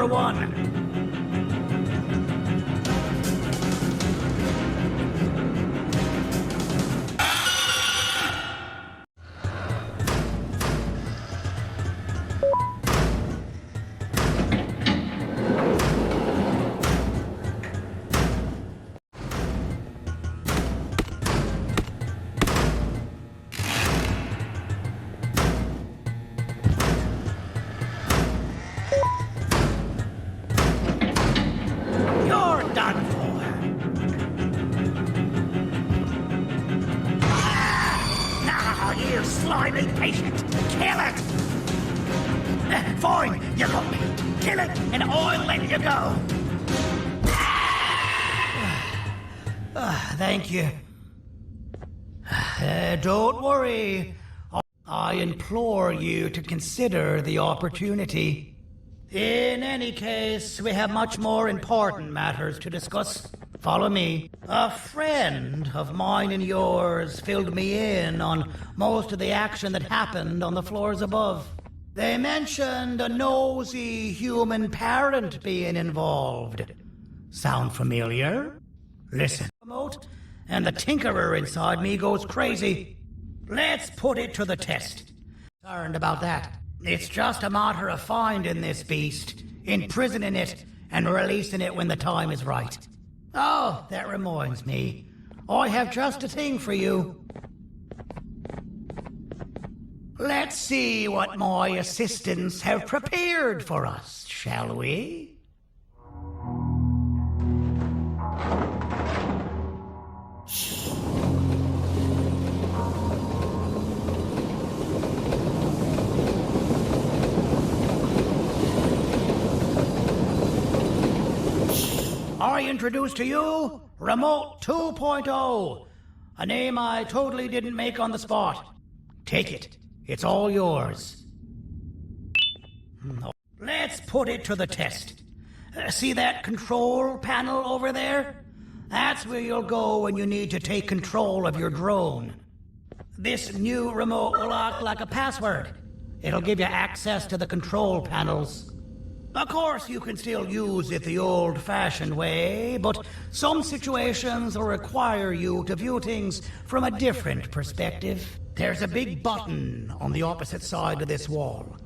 number one. You're done for. Now, you slimy patient, kill it! Fine, you got me. Kill it, and I'll let you go. Thank you. Don't worry. I implore you to consider the opportunity. In any case, we have much more important matters to discuss. Follow me. A friend of mine and yours filled me in on most of the action that happened on the floors above. They mentioned a nosy human parent being involved. Sound familiar? Listen, remote, and the tinkerer inside me goes crazy. Let's put it to the test. Concerned about that. It's just a matter of finding this beast, imprisoning it, and releasing it when the time is right. Oh, that reminds me. I have just a thing for you. Let's see what my assistants have prepared for us, shall we? I introduce to you Remote 2.0, a name I totally didn't make on the spot. Take it. It's all yours. Let's put it to the test. See that control panel over there? That's where you'll go when you need to take control of your drone. This new remote will act like a password. It'll give you access to the control panels. Of course, you can still use it the old-fashioned way, but some situations will require you to view things from a different perspective. There's a big button on the opposite side of this wall.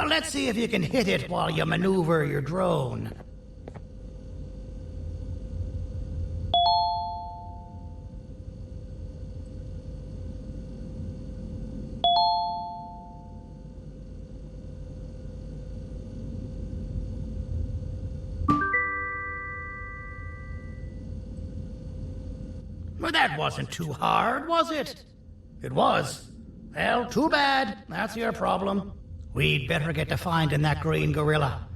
Let's see if you can hit it while you maneuver your drone. Well, that wasn't too hard, was it? It was. Well, too bad. That's your problem. We'd better get to finding that green gorilla.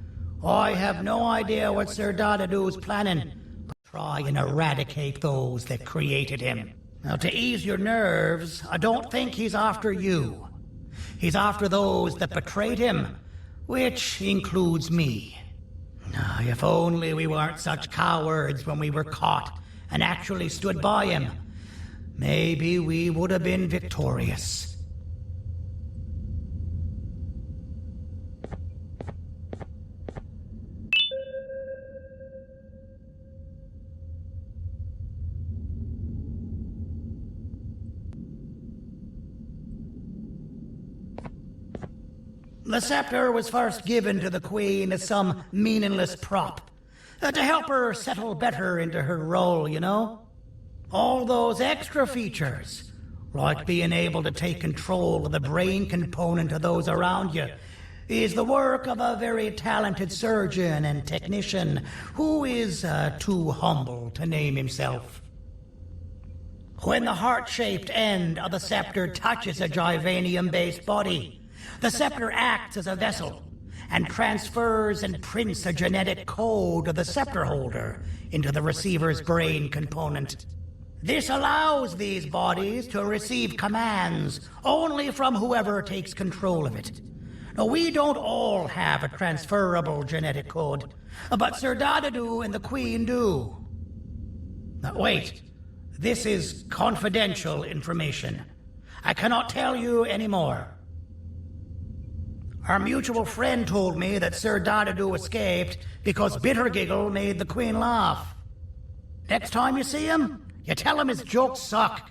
I have no idea what Sir Dadadu's planning, but try and eradicate those that created him. Now, to ease your nerves, I don't think he's after you. He's after those that betrayed him, which includes me. If only we weren't such cowards when we were caught and actually stood by him, maybe we would have been victorious. The scepter was first given to the Queen as some meaningless prop, to help her settle better into her role, you know? All those extra features, like being able to take control of the brain component of those around you, is the work of a very talented surgeon and technician who is too humble to name himself. When the heart-shaped end of the scepter touches a Givanium-based body, the scepter acts as a vessel and transfers and prints a genetic code of the scepter holder into the receiver's brain component. This allows these bodies to receive commands only from whoever takes control of it. Now, we don't all have a transferable genetic code, but Sir Dadadu and the Queen do. Now, wait. This is confidential information. I cannot tell you any more. Our mutual friend told me that Sir Dardadu escaped because Bittergiggle made the Queen laugh. Next time you see him, you tell him his jokes suck.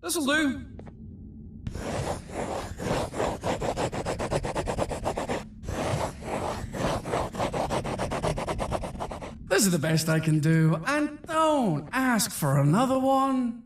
This'll do. This is the best I can do, and don't ask for another one.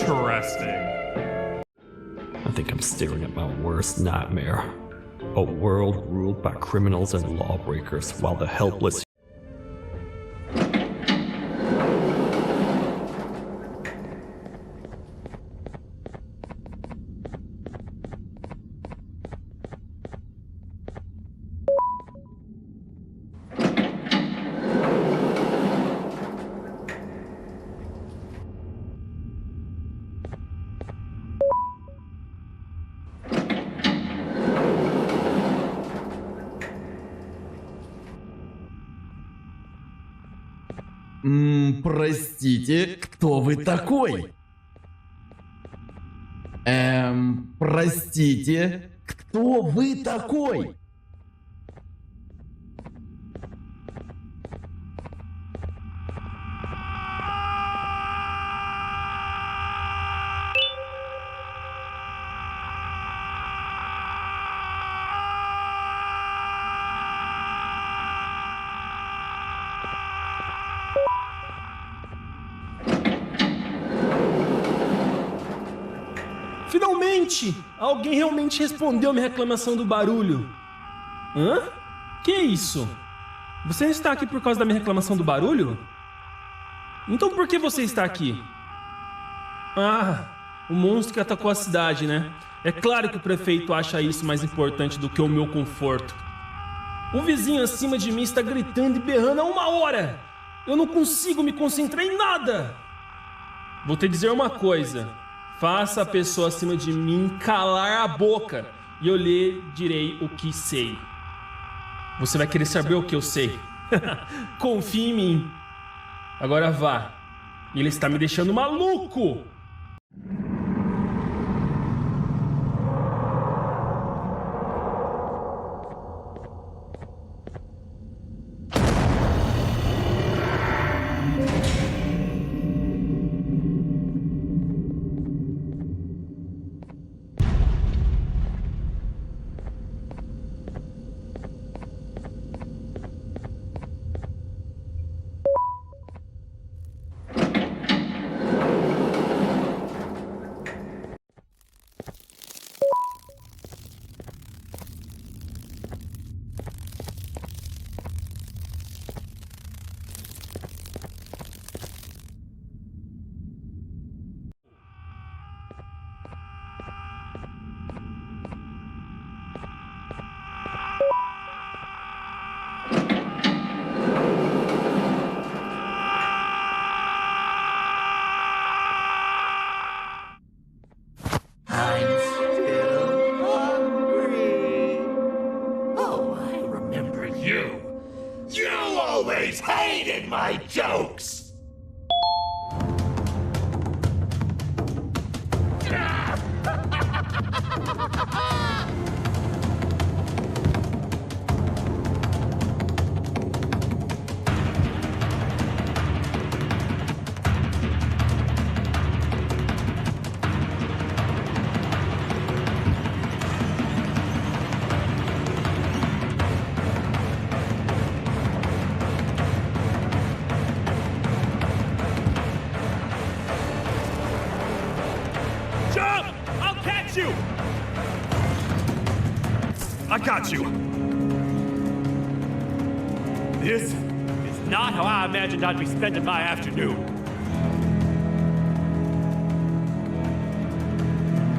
Interesting. I think I'm staring at my worst nightmare. A world ruled by criminals and lawbreakers while the helpless Простите, кто вы такой? Простите, кто вы такой? Finalmente! Alguém realmente respondeu minha reclamação do barulho. Hã? Que isso? Você está aqui por causa da minha reclamação do barulho? Então por que você está aqui? Ah, o monstro que atacou a cidade, né? É claro que o prefeito acha isso mais importante do que o meu conforto. O vizinho acima de mim está gritando e berrando há 1 hora. Eu não consigo me concentrar em nada. Vou te dizer uma coisa. Faça a pessoa acima de mim calar a boca e eu lhe direi o que sei. Você vai querer saber o que eu sei. Confie em mim. Agora vá. Ele está me deixando maluco. Hated my jokes! You! I got you! This is not how I imagined I'd be spending my afternoon.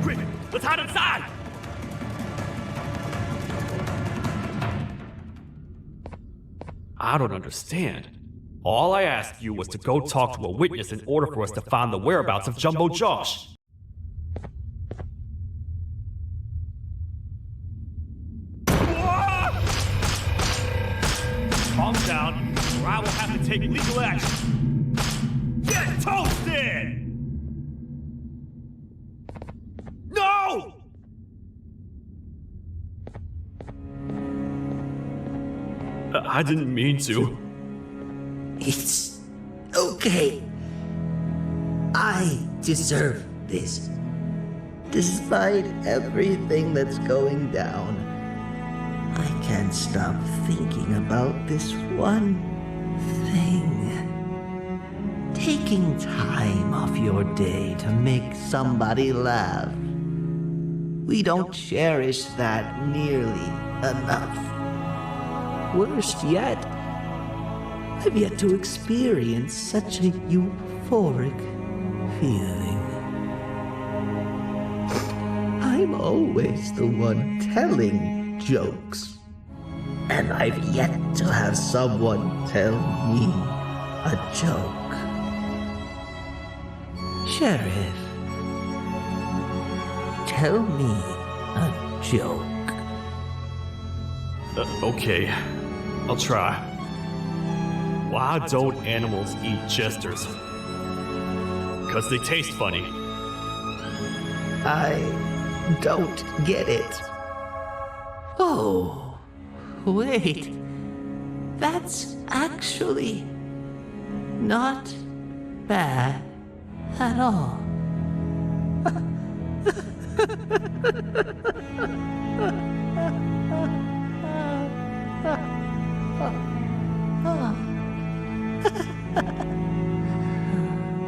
Quick, let's hide inside! I don't understand. All I asked you was to go talk to a witness in order for us to find the whereabouts of Jumbo Josh. Calm down, or I will have to take legal action. Get toasted! No! I didn't mean to. It's okay. I deserve this. Despite everything that's going down, I can't stop thinking about this one thing. Taking time off your day to make somebody laugh. We don't cherish that nearly enough. Worst yet, I've yet to experience such a euphoric feeling. I'm always the one telling jokes, and I've yet to have someone tell me a joke. Sheriff, tell me a joke. Okay, I'll try. Why don't animals eat jesters? 'Cause they taste funny. I don't get it. Oh, wait. That's actually not bad at all.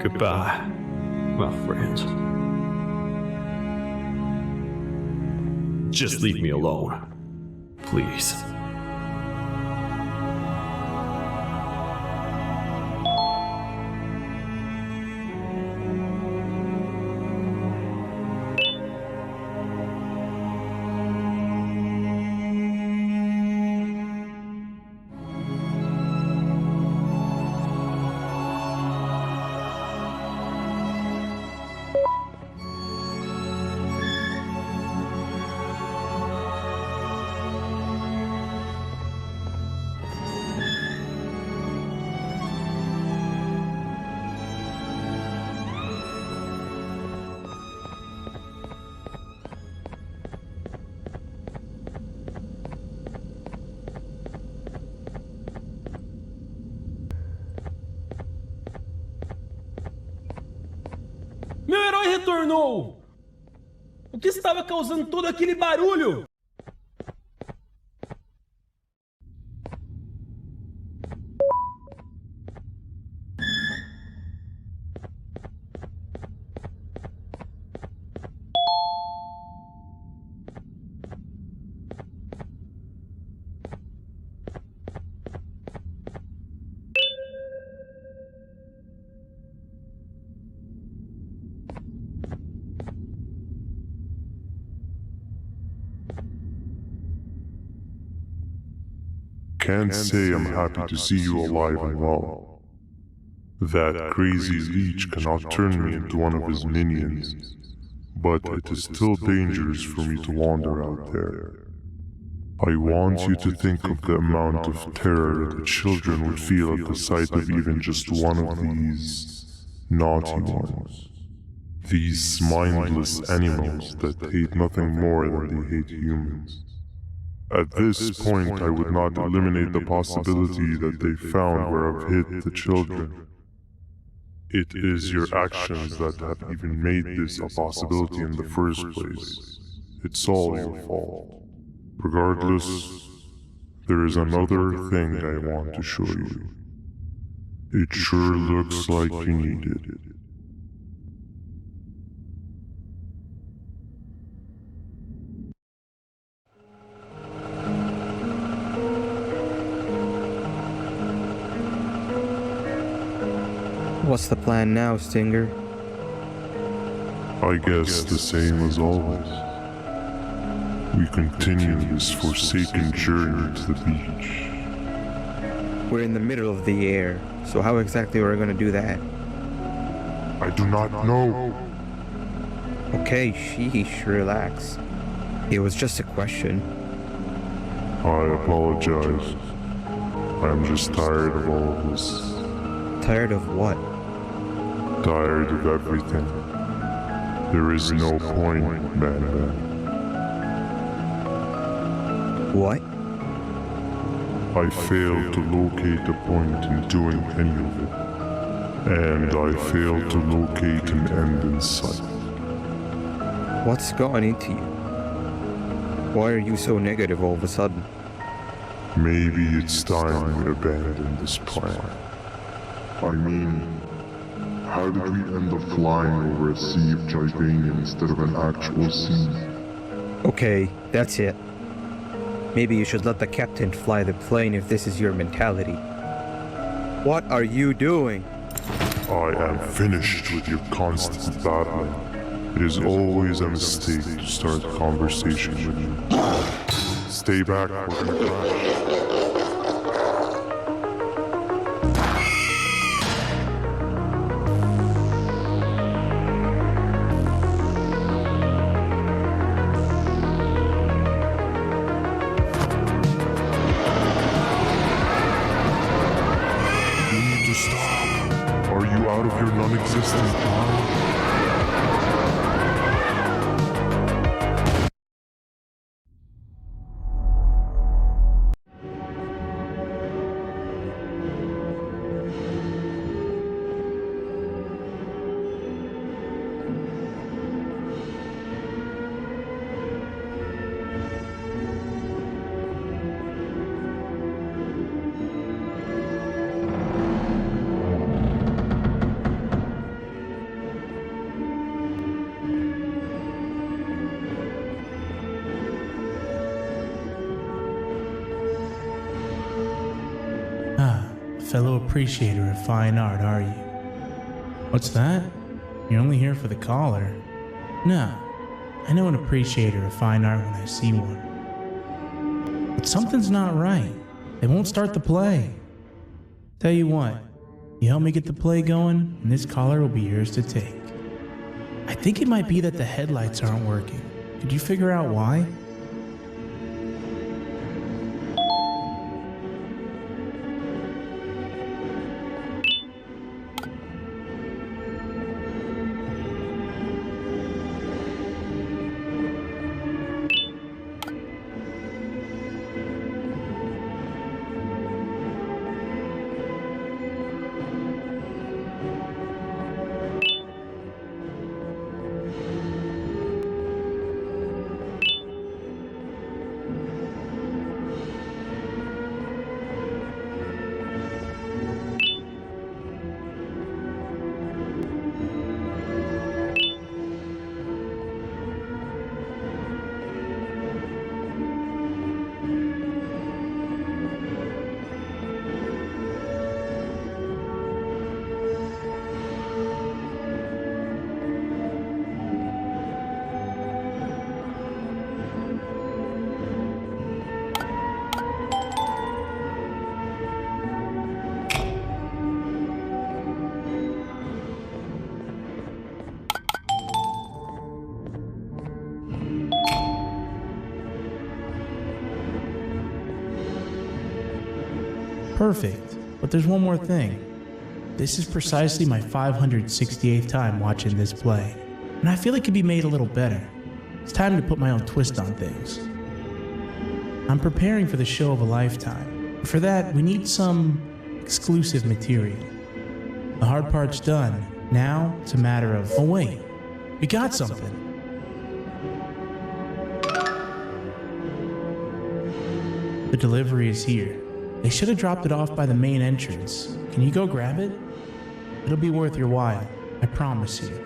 Goodbye, my friend. Just leave me alone. Please. Meu herói retornou! O que estava causando todo aquele barulho? Can't say I'm happy to see you alive and well. That crazy leech cannot turn me into one of his minions, but it is still dangerous for me to wander out there. I want you to think of the amount of terror that children would feel at the sight of even just one of these naughty ones. These mindless animals that hate nothing more than they hate humans. At this point, I would not eliminate the possibility that they found where I've hid the children. It is your actions that have even made this a possibility in the first place. It's all your fault. Regardless, there is another thing I want to show you. It sure looks like you need it. What's the plan now, Stinger? I guess the same as always. We continue this forsaken journey to the beach. We're in the middle of the air, so how exactly are we going to do that? I do not know. Okay, sheesh, relax. It was just a question. I apologize. I'm just tired of all of this. Tired of what? Tired of everything. There is no point, Bambam. What? I failed to locate a point in doing any of it. And I failed to locate an end in sight. What's gotten into you? Why are you so negative all of a sudden? Maybe it's time we abandon this plan. I mean, how did we end up flying over a sea of Jivanium instead of an actual sea? Okay, that's it. Maybe you should let the captain fly the plane if this is your mentality. What are you doing? I am finished with your constant babbling. It is always a mistake to start a conversation with you. Stay back or you crash. Are you out of your non-existent mind? fellow appreciator of fine art, are you? What's that? You're only here for the collar. No, I know an appreciator of fine art when I see one. But something's not right. They won't start the play. Tell you what, you help me get the play going, and this collar will be yours to take. I think it might be that the headlights aren't working. Could you figure out why? Perfect. But there's one more thing. This is precisely my 568th time watching this play, and I feel it could be made a little better. It's time to put my own twist on things. I'm preparing for the show of a lifetime. For that, we need some exclusive material. The hard part's done. Now, it's a matter of, oh wait, we got something. The delivery is here. They should have dropped it off by the main entrance. Can you go grab it? It'll be worth your while, I promise you.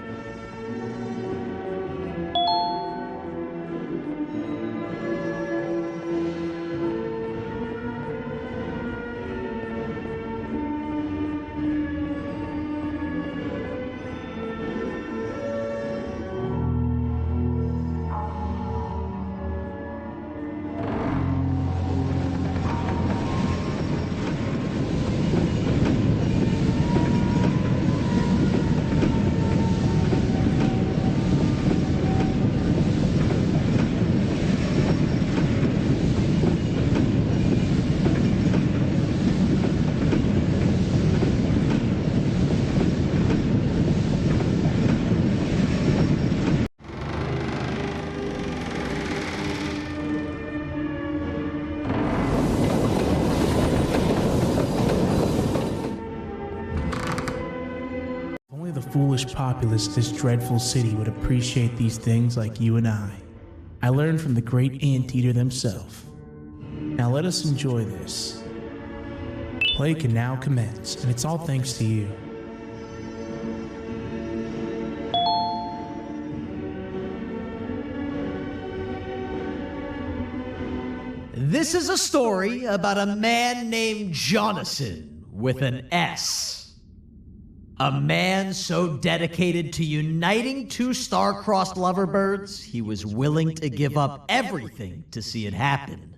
Foolish populace of this dreadful city would appreciate these things like you and I. I learned from the great anteater themselves. Now let us enjoy this. Play can now commence, and it's all thanks to you. This is a story about a man named Jonathan with an S. A man so dedicated to uniting two star-crossed loverbirds, he was willing to give up everything to see it happen.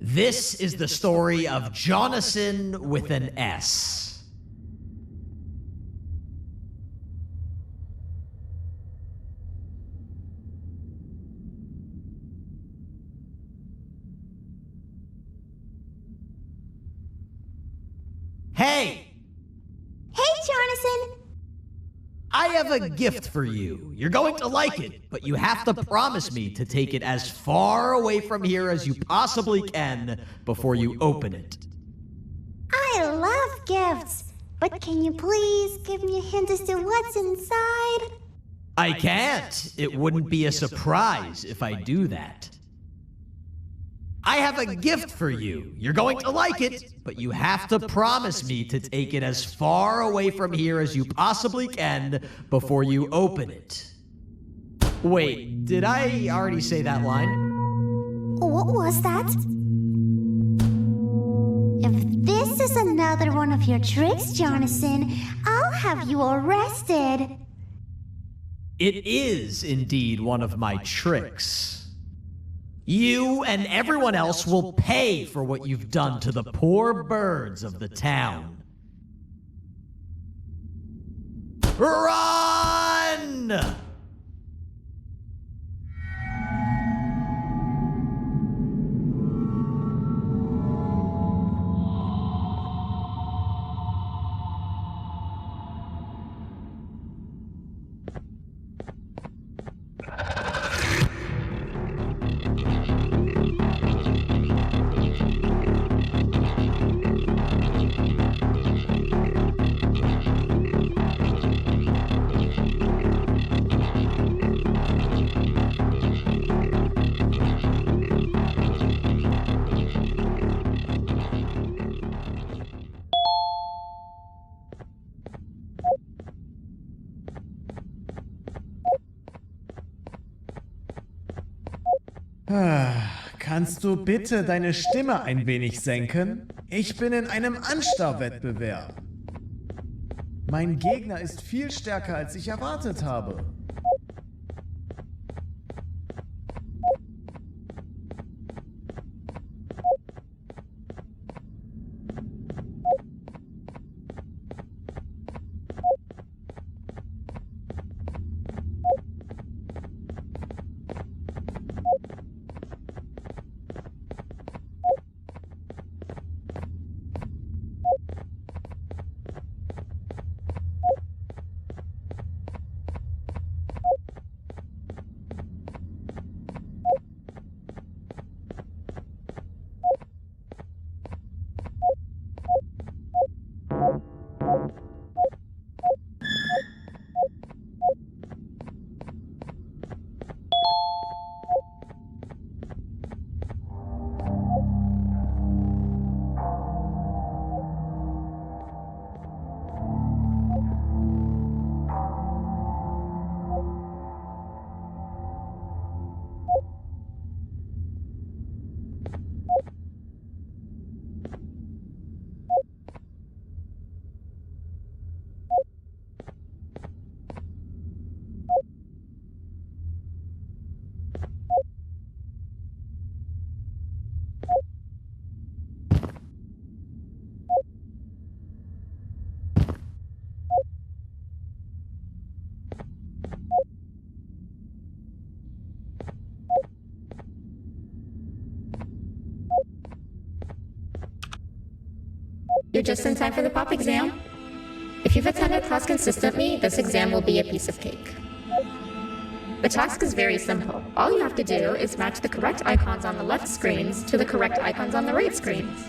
This is the story of Jonathan with an S. Hey! Hey, Jonathan! I have a gift for you. You're going to like it, but you have to promise me to take it as far away from here as you possibly can before you open it. I love gifts, but can you please give me a hint as to what's inside? I can't. It wouldn't be a surprise if I do that. I have a gift for you. You're going to like it, but you have to promise me to take it as far away from here as you possibly can before you open it. Wait, did I already say that line? What was that? If this is another one of your tricks, Jonathan. I'll have you arrested. It is indeed one of my tricks. You and everyone else will pay for what you've done to the poor birds of the town. Run! Kannst du bitte deine Stimme ein wenig senken? Ich bin in einem Anstarrwettbewerb. Mein Gegner ist viel stärker, als ich erwartet habe. You're just in time for the pop exam. If you've attended class consistently, this exam will be a piece of cake. The task is very simple. All you have to do is match the correct icons on the left screens to the correct icons on the right screens.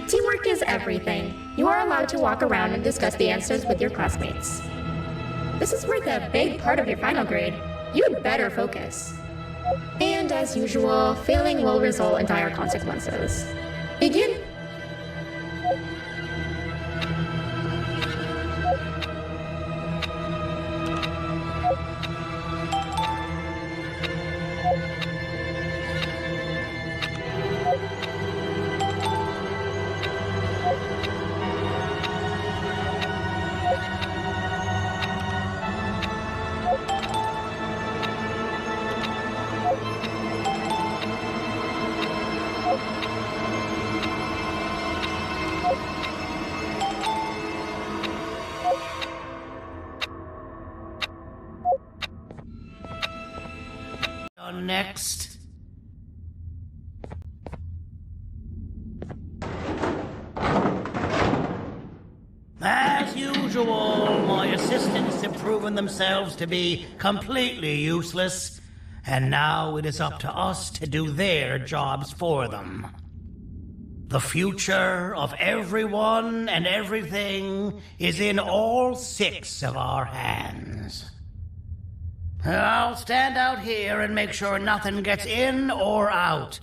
Teamwork is everything. You are allowed to walk around and discuss the answers with your classmates. This is worth a big part of your final grade. You had better focus. And as usual, failing will result in dire consequences. Begin. Next. As usual, my assistants have proven themselves to be completely useless, and now it is up to us to do their jobs for them. The future of everyone and everything is in all 6 of our hands. I'll stand out here and make sure nothing gets in or out.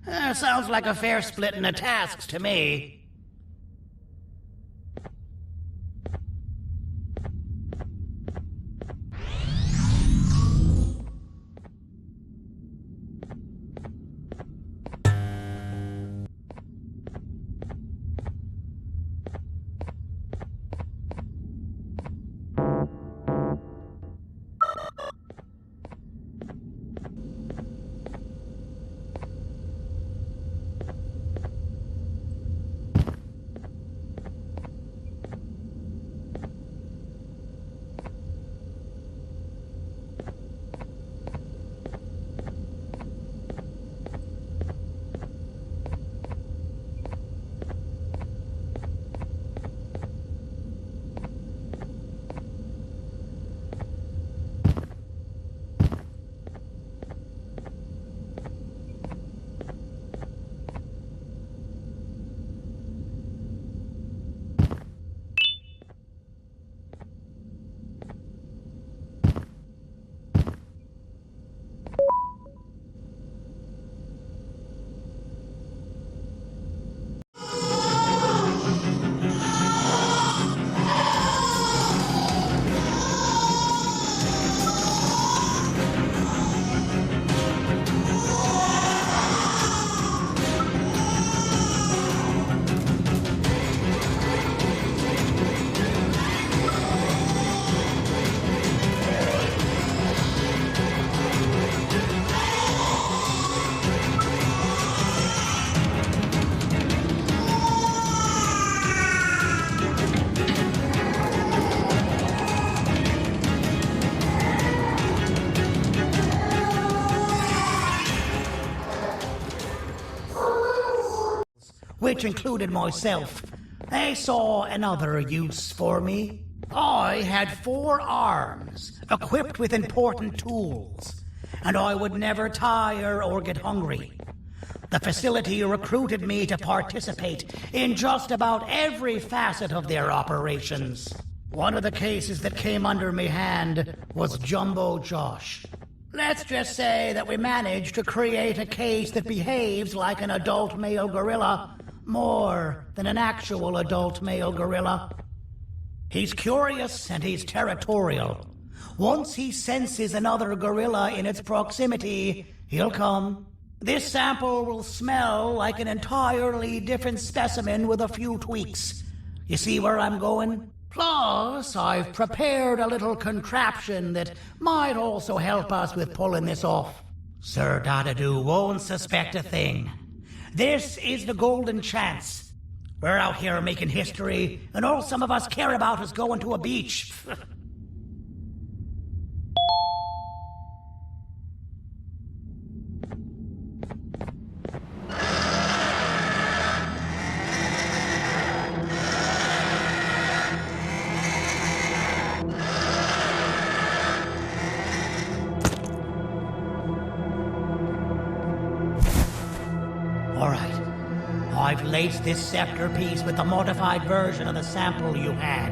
Sounds like a fair splitting of tasks to me. which included myself, they saw another use for me. I had 4 arms, equipped with important tools, and I would never tire or get hungry. The facility recruited me to participate in just about every facet of their operations. One of the cases that came under me hand was Jumbo Josh. Let's just say that we managed to create a case that behaves like an adult male gorilla more than an actual adult male gorilla. He's curious and he's territorial. Once he senses another gorilla in its proximity, he'll come. This sample will smell like an entirely different specimen with a few tweaks. You see where I'm going? Plus, I've prepared a little contraption that might also help us with pulling this off. Sir Dadadoo won't suspect a thing. This is the golden chance. We're out here making history, and all some of us care about is going to a beach. All right. I've laced this scepter piece with the modified version of the sample you had.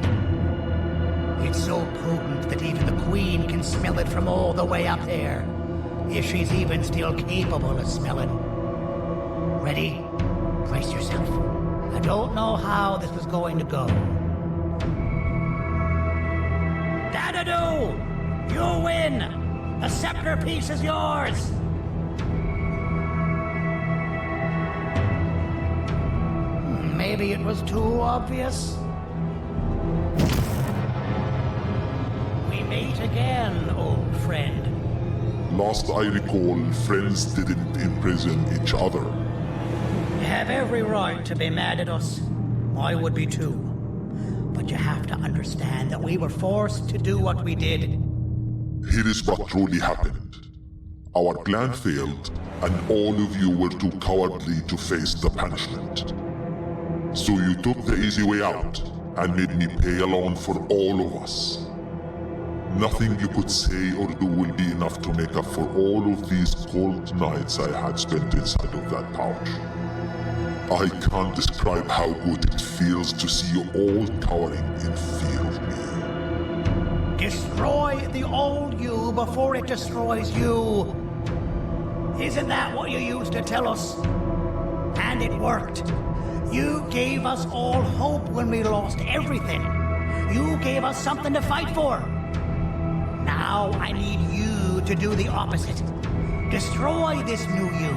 It's so potent that even the Queen can smell it from all the way up there, if she's even still capable of smelling. Ready? Brace yourself. I don't know how this is going to go. Dadadoo! You win! The scepter piece is yours! Maybe it was too obvious. We meet again, old friend. Last I recall, friends didn't imprison each other. You have every right to be mad at us. I would be too. But you have to understand that we were forced to do what we did. Here is what truly happened. Our plan failed, and all of you were too cowardly to face the punishment. So you took the easy way out, and made me pay alone for all of us. Nothing you could say or do will be enough to make up for all of these cold nights I had spent inside of that pouch. I can't describe how good it feels to see you all cowering in fear of me. Destroy the old you before it destroys you. Isn't that what you used to tell us? And it worked. You gave us all hope when we lost everything. You gave us something to fight for. Now I need you to do the opposite. Destroy this new you.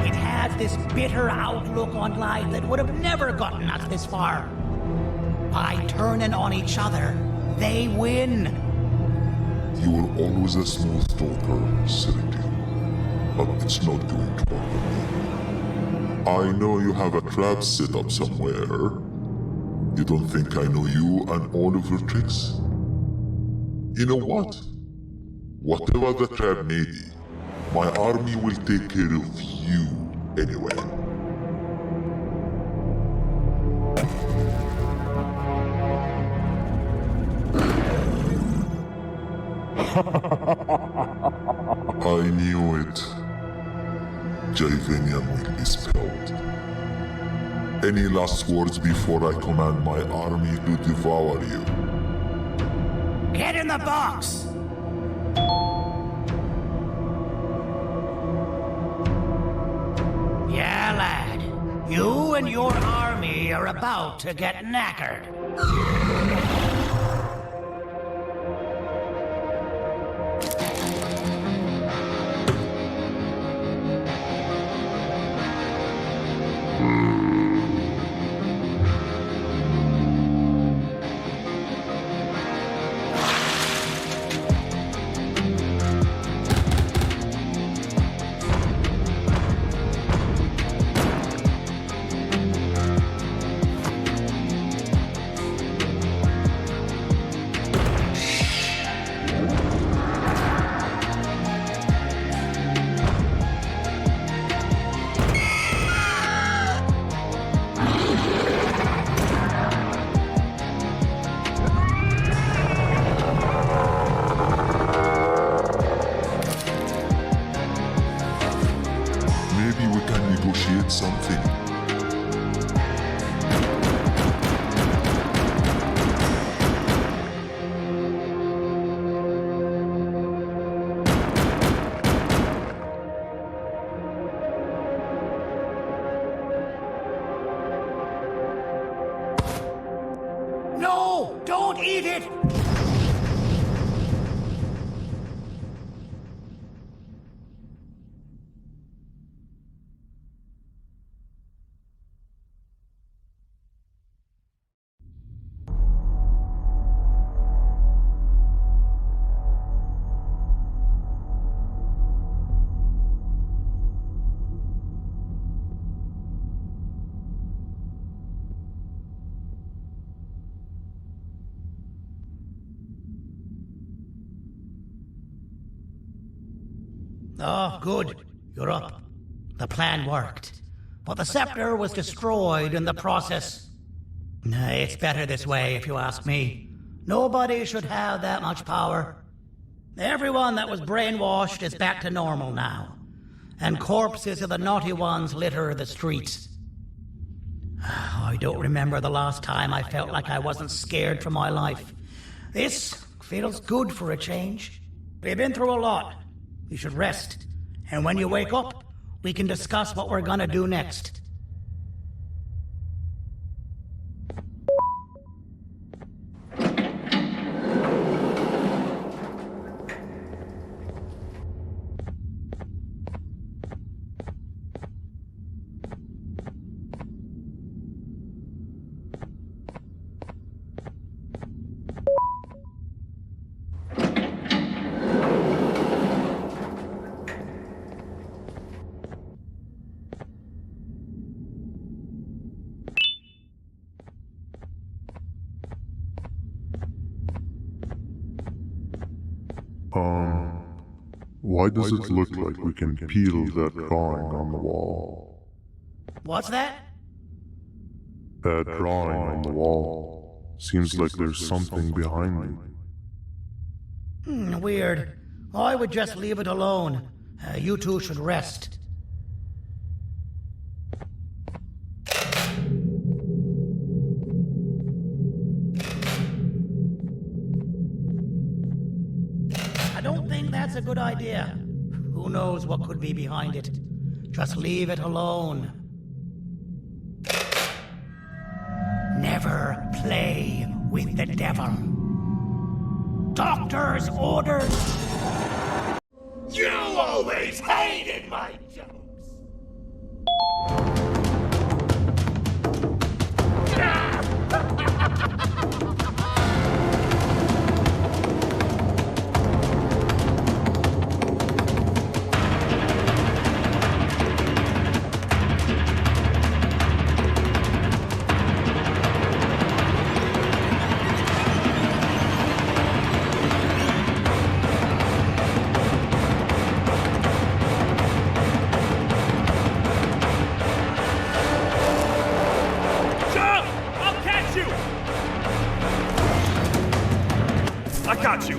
It has this bitter outlook on life that would have never gotten us this far. By turning on each other, they win. You were always a smooth talker, Cyril, but it's not going to work with me. I know you have a trap set up somewhere. You don't think I know you and all of your tricks? You know what? Whatever the trap may be, my army will take care of you anyway. I knew it. Javanian will be spelled. Any last words before I command my army to devour you? Get in the box! Yeah, lad. You and your army are about to get knackered. need something. No! Don't eat it! Oh, good. You're up. The plan worked. But the scepter was destroyed in the process. It's better this way, if you ask me. Nobody should have that much power. Everyone that was brainwashed is back to normal now. And corpses of the naughty ones litter the streets. I don't remember the last time I felt like I wasn't scared for my life. This feels good for a change. We've been through a lot. You should rest. And when you wake up, we can discuss what we're gonna do next. Why does it look like we can peel that drawing on the wall? What's that? That drawing on the wall. Seems like there's something behind it. Weird. I would just leave it alone. You two should rest. I don't think that's a good idea. Who knows what could be behind it? Just leave it alone. Never play with the devil. Doctor's orders. You always hated my jokes. I got you!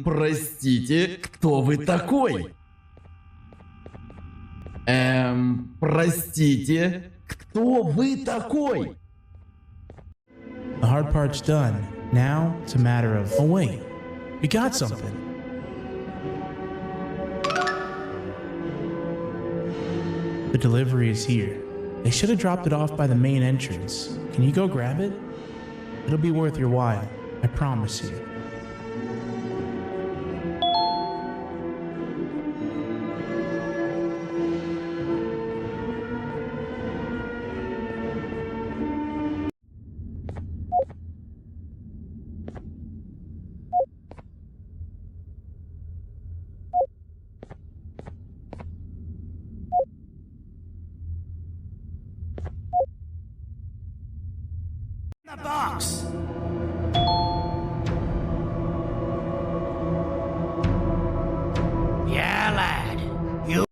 Простите, кто вы такой? Простите, кто вы такой? The hard part's done. Now it's a matter of, oh wait, we got something. The delivery is here. They should have dropped it off by the main entrance. Can you go grab it? It'll be worth your while. I promise you. The box! Yeah, lad. You.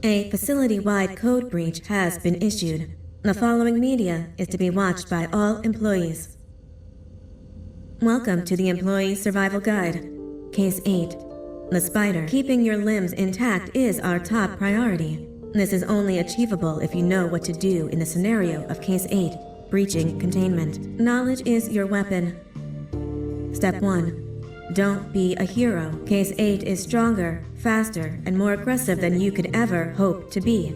A facility-wide code breach has been issued. The following media is to be watched by all employees. Welcome to the Employee Survival Guide. Case 8. The spider. Keeping your limbs intact is our top priority. This is only achievable if you know what to do in the scenario of Case 8, breaching containment. Knowledge is your weapon. Step 1. Don't be a hero. Case 8 is stronger, faster, and more aggressive than you could ever hope to be.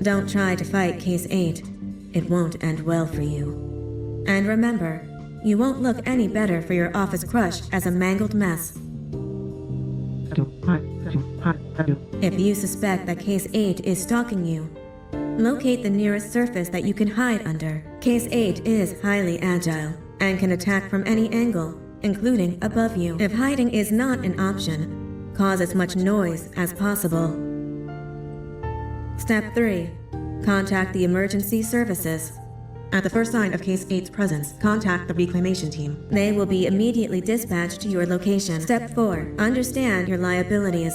Don't try to fight Case 8. It won't end well for you. And remember, you won't look any better for your office crush as a mangled mess. If you suspect that Case 8 is stalking you, locate the nearest surface that you can hide under. Case 8 is highly agile and can attack from any angle, including above you. If hiding is not an option, cause as much noise as possible. Step 3. Contact the emergency services. At the first sign of Case 8's presence, contact the reclamation team. They will be immediately dispatched to your location. Step 4. Understand your liabilities.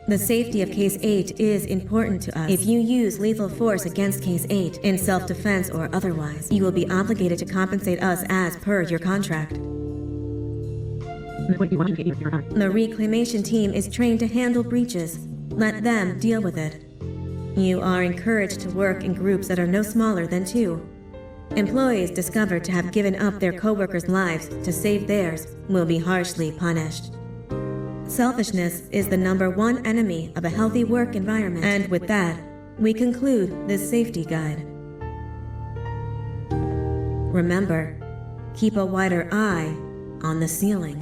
The safety of Case 8 is important to us. If you use lethal force against Case 8, in self-defense or otherwise, you will be obligated to compensate us as per your contract. The reclamation team is trained to handle breaches. Let them deal with it. You are encouraged to work in groups that are no smaller than 2. Employees discovered to have given up their co-workers' lives to save theirs will be harshly punished. Selfishness is the #1 enemy of a healthy work environment. And with that, we conclude this safety guide. Remember, keep a wider eye on the ceiling.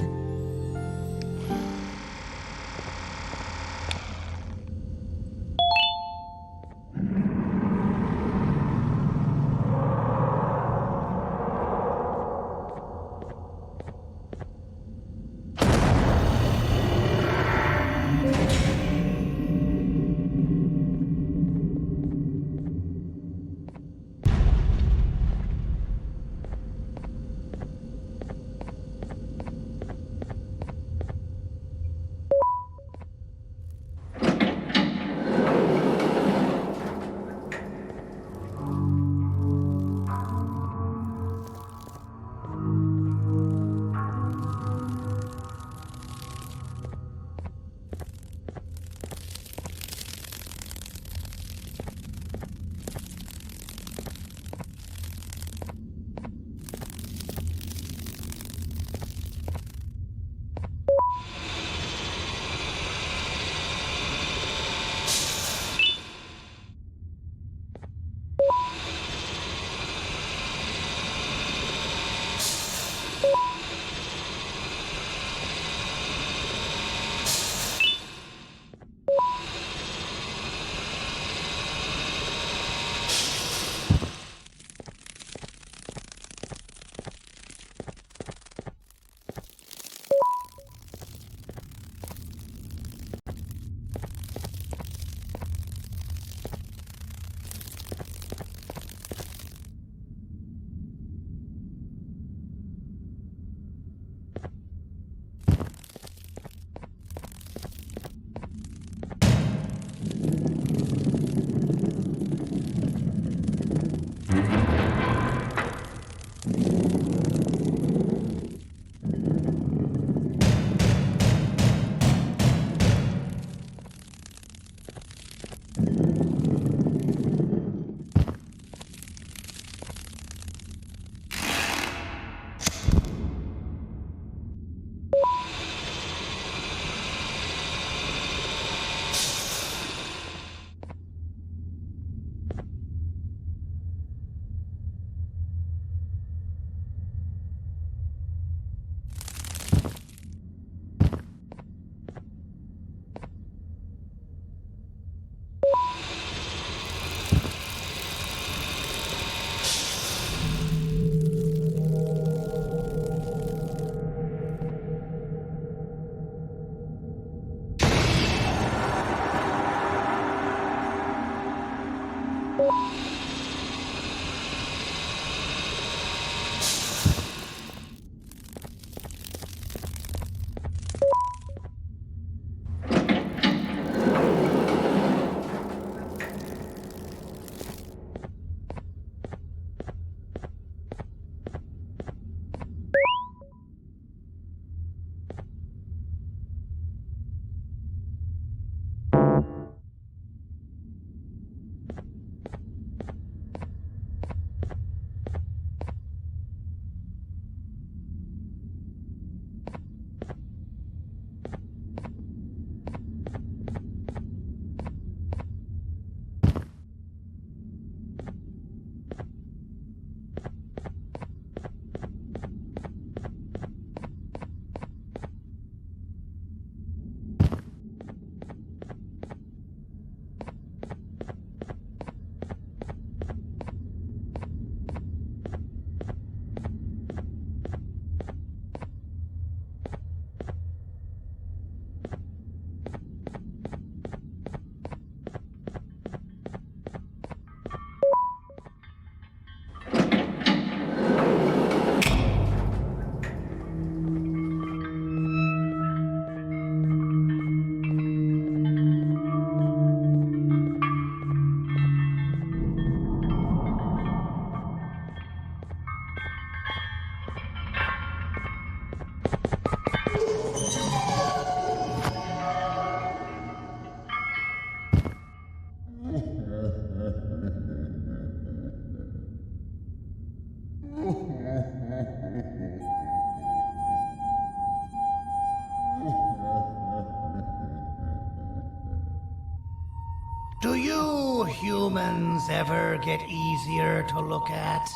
Do you humans ever get easier to look at?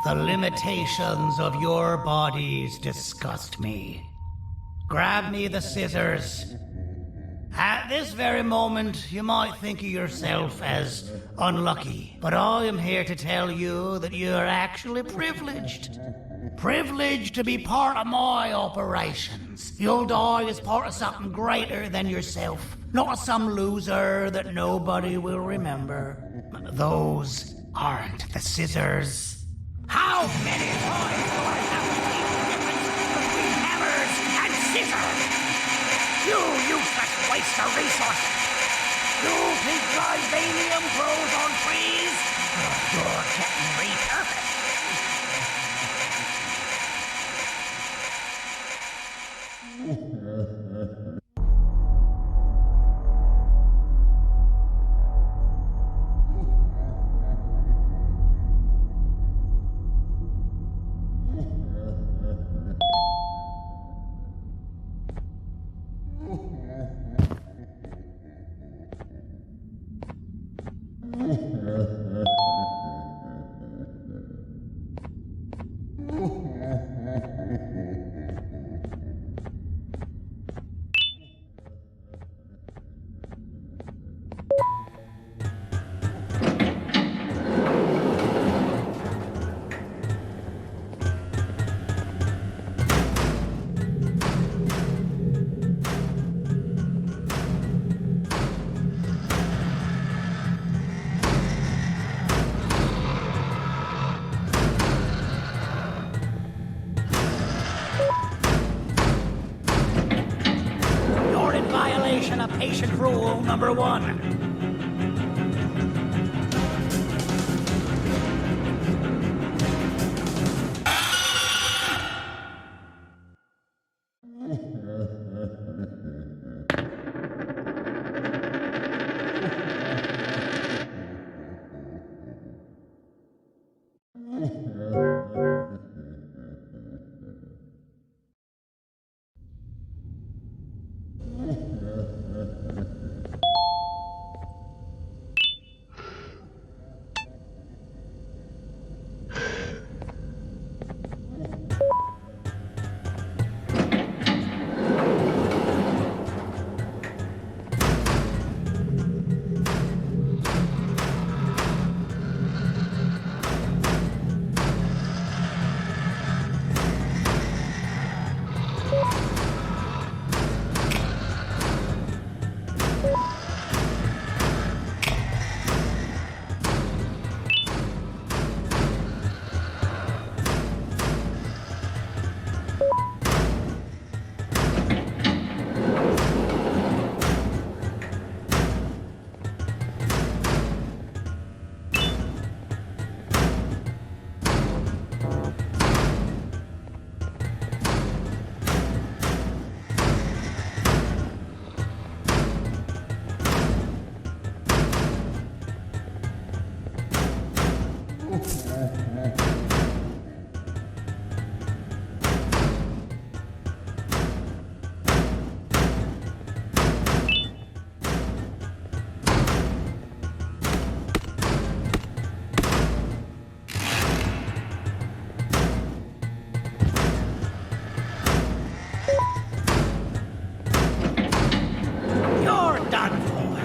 The limitations of your bodies disgust me. Grab me the scissors. At this very moment, you might think of yourself as unlucky, but I am here to tell you that you are actually privileged. Privileged to be part of my operations. You'll die as part of something greater than yourself, not as some loser that nobody will remember. Those aren't the scissors. How many times do I have to teach the difference between hammers and scissors? You useless waste of resources! You think vibranium grows on trees? You're getting repurposed. You're done for.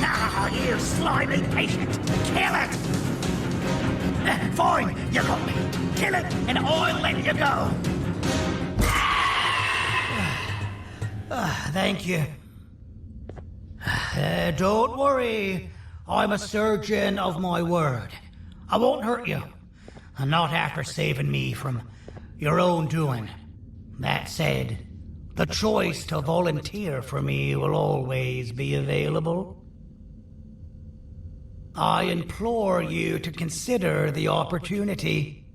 Now, you slimy patient, kill it! Fine, you got me. Kill it, and I'll let you go. Thank you. Don't worry. I'm a surgeon of my word. I won't hurt you. And not after saving me from your own doing. That said, the choice to volunteer for me will always be available. I implore you to consider the opportunity.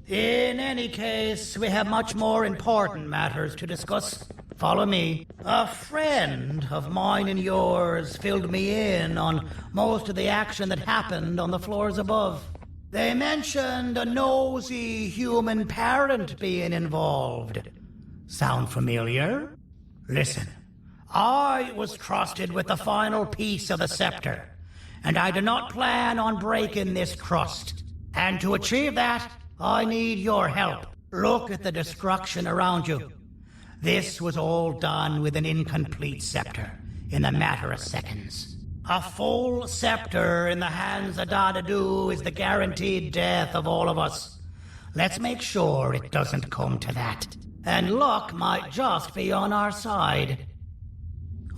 In any case, we have much more important matters to discuss. Follow me. A friend of mine and yours filled me in on most of the action that happened on the floors above. They mentioned a nosy human parent being involved. Sound familiar? Listen, I was trusted with the final piece of the scepter, and I do not plan on breaking this trust. And to achieve that, I need your help. Look at the destruction around you. This was all done with an incomplete scepter, in a matter of seconds. A full scepter in the hands of Dadadu is the guaranteed death of all of us. Let's make sure it doesn't come to that. And luck might just be on our side.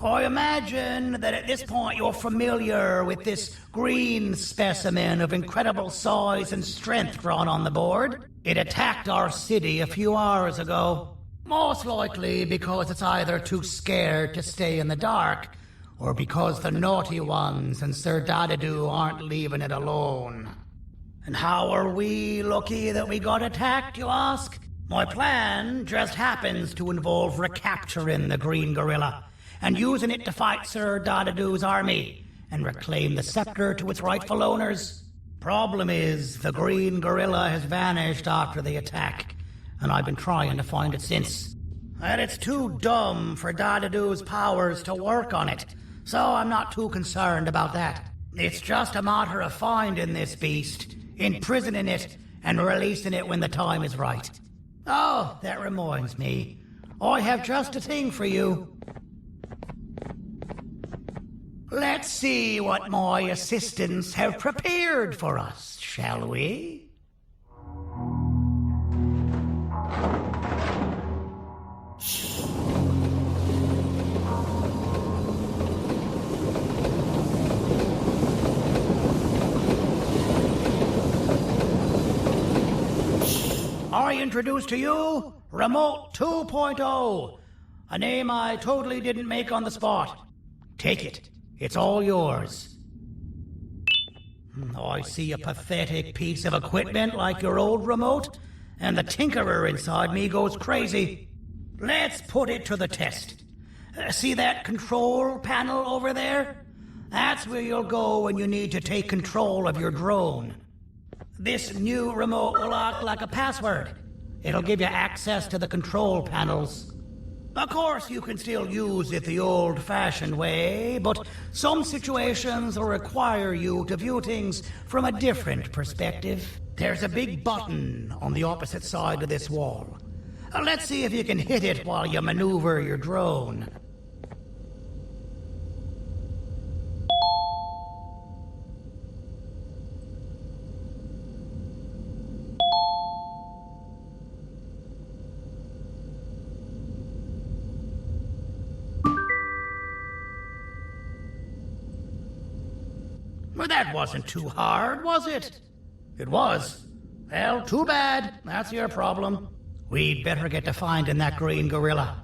I imagine that at this point you're familiar with this green specimen of incredible size and strength drawn on the board. It attacked our city a few hours ago. Most likely because it's either too scared to stay in the dark, or because the naughty ones and Sir Dadadu aren't leaving it alone. And how are we lucky that we got attacked, you ask? My plan just happens to involve recapturing the green gorilla and using it to fight Sir Dadadu's army and reclaim the scepter to its rightful owners. Problem is, the green gorilla has vanished after the attack, and I've been trying to find it since. And it's too dumb for Dadadu's powers to work on it, so I'm not too concerned about that. It's just a matter of finding this beast, imprisoning it, and releasing it when the time is right. Oh, that reminds me. I have just a thing for you. Let's see what my assistants have prepared for us, shall we? I introduce to you Remote 2.0, a name I totally didn't make on the spot. Take it. It's all yours. I see a pathetic piece of equipment like your old remote, and the tinkerer inside me goes crazy. Let's put it to the test. See that control panel over there? That's where you'll go when you need to take control of your drone. This new remote will act like a password. It'll give you access to the control panels. Of course, you can still use it the old-fashioned way, but some situations will require you to view things from a different perspective. There's a big button on the opposite side of this wall. Let's see if you can hit it while you maneuver your drone. Well, that wasn't too hard, was it? It was. Well, too bad. That's your problem. We'd better get to finding that green gorilla.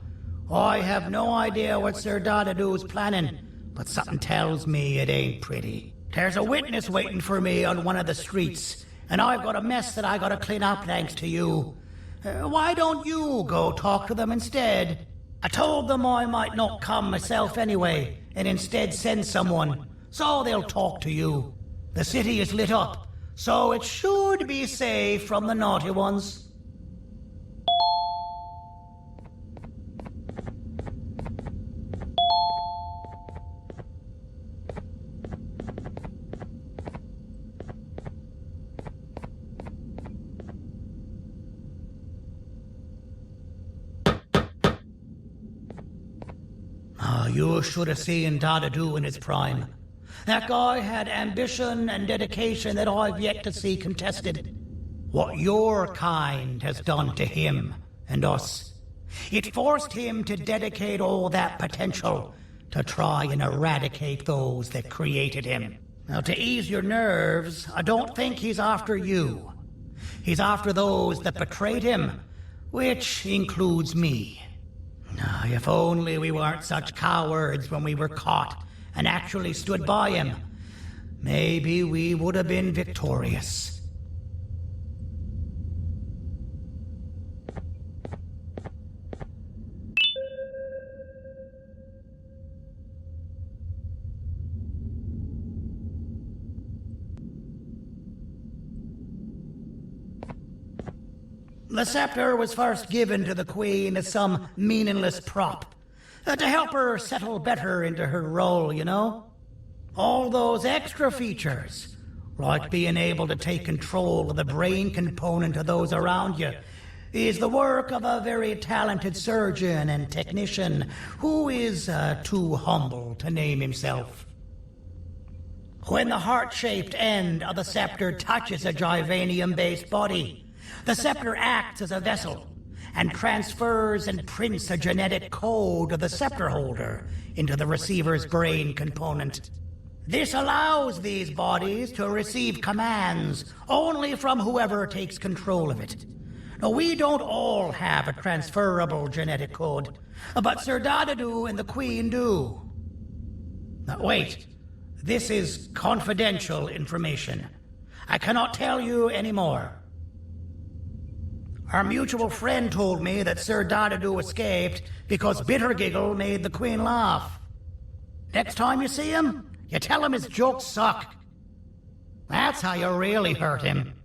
I have no idea what Sir Dadadu's planning, but something tells me it ain't pretty. There's a witness waiting for me on one of the streets, and I've got a mess that I gotta clean up thanks to you. Why don't you go talk to them instead? I told them I might not come myself anyway, and instead send someone. so they'll talk to you. The city is lit up, so it should be safe from the naughty ones. You should have seen Dadadu in his prime. That guy had ambition and dedication that I've yet to see contested. What your kind has done to him and us. It forced him to dedicate all that potential to try and eradicate those that created him. Now, to ease your nerves, I don't think he's after you. He's after those that betrayed him, which includes me. If only we weren't such cowards when we were caught and actually stood by him, maybe we would have been victorious. The scepter was first given to the Queen as some meaningless prop, to help her settle better into her role, you know? All those extra features, like being able to take control of the brain component of those around you, is the work of a very talented surgeon and technician who is too humble to name himself. When the heart-shaped end of the scepter touches a Givanium-based body, the scepter acts as a vessel and transfers and prints a genetic code of the scepter holder into the receiver's brain component. This allows these bodies to receive commands only from whoever takes control of it. Now, we don't all have a transferable genetic code, but Sir Dadadu and the Queen do. Now, wait. This is confidential information. I cannot tell you any more. Our mutual friend told me that Sir Dadadu escaped because Bittergiggle made the Queen laugh. Next time you see him, you tell him his jokes suck. That's how you really hurt him.